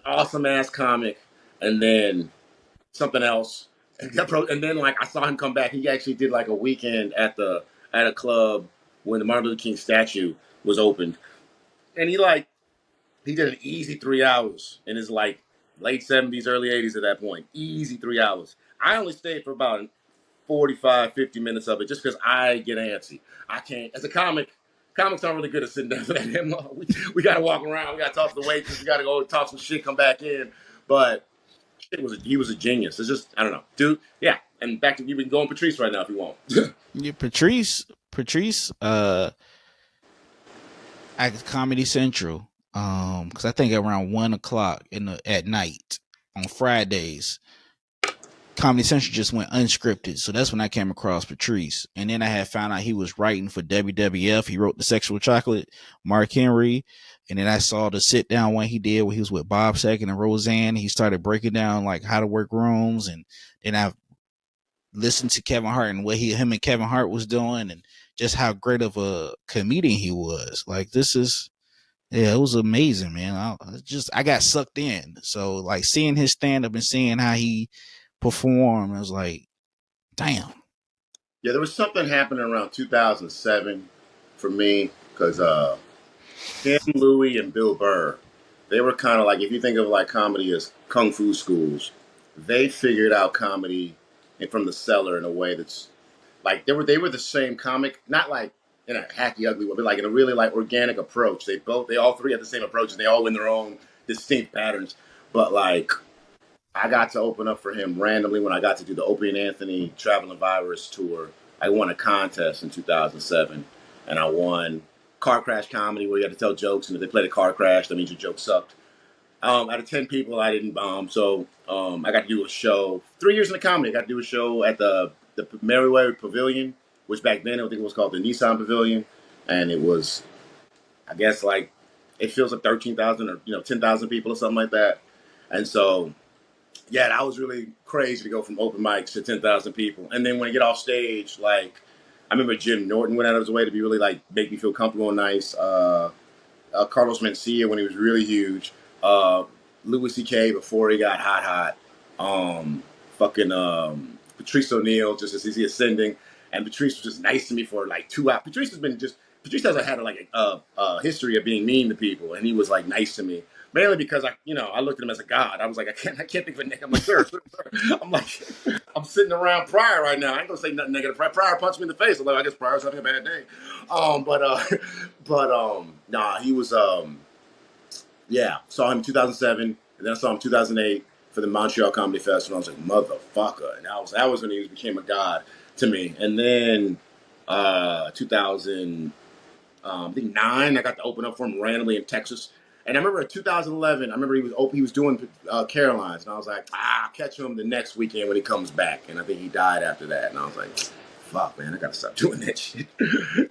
awesome ass comic, and then something else. And then like I saw him come back. He actually did like a weekend at a club when the Martin Luther King statue was opened, and he did an easy 3 hours in his like late 70s, early 80s at that point. Easy 3 hours. I only stayed for about 45, 50 minutes of it just because I get antsy. I can't, as a comics aren't really good at sitting down for that damn long. We got to walk around. We got to talk to the waitress. We got to go talk some shit, come back in. But he was a genius. It's just, I don't know. Dude, yeah. And back to, you can go on Patrice right now if you want. Yeah, Patrice, at Comedy Central, because I think around 1 o'clock at night on Fridays, Comedy Central just went unscripted. So that's when I came across Patrice. And then I had found out he was writing for WWF. He wrote The Sexual Chocolate, Mark Henry. And then I saw the sit down one he did where he was with Bob Saget and Roseanne. He started breaking down like how to work rooms. And then I listened to Kevin Hart and what him and Kevin Hart was doing and just how great of a comedian he was. Like this is, yeah, it was amazing, man. I got sucked in. So like seeing his stand up and seeing how he performed, I was like, damn. Yeah, there was something happening around 2007 for me because him, Louis, and Bill Burr, they were kind of like, if you think of like comedy as kung fu schools, they figured out comedy and from the cellar in a way that's like they were the same comic, not like in a hacky ugly way, but like in a really like organic approach. They all three had the same approach and they all in their own distinct patterns. But like I got to open up for him randomly when I got to do the Opie and Anthony Traveling Virus tour. I won a contest in 2007, and I won Car Crash Comedy, where you had to tell jokes, and if they played a car crash, that means your joke sucked. Out of 10 people, I didn't bomb, so I got to do a show. 3 years in the comedy, I got to do a show at the Merriweather Pavilion, which back then I think it was called the Nissan Pavilion, and it was, I guess, like it feels like 13,000 or 10,000 people or something like that, and so yeah, that was really crazy to go from open mics to 10,000 people. And then when I get off stage, like, I remember Jim Norton went out of his way to be really, like, make me feel comfortable and nice. Carlos Mencia when he was really huge. Uh, Louis C.K. before he got hot. Fucking Patrice O'Neill, just as he's ascending. And Patrice was just nice to me for, like, 2 hours. Patrice hasn't had, like, a history of being mean to people. And he was, like, nice to me. Mainly because I looked at him as a god. I was like, I can't think of a name. I'm like, sir. I'm like, I'm sitting around Pryor right now. I ain't gonna say nothing negative. Pryor punched me in the face. I'm like, I guess Pryor's having a bad day. Nah, he was, yeah. Saw him in 2007, and then I saw him in 2008 for the Montreal Comedy Festival. I was like, motherfucker, and that was when he became a god to me. And then, 2000, I think 9, I got to open up for him randomly in Texas. And I remember in 2011, I remember he was doing Caroline's, and I was like, I'll catch him the next weekend when he comes back. And I think he died after that. And I was like, fuck, man, I gotta stop doing that shit.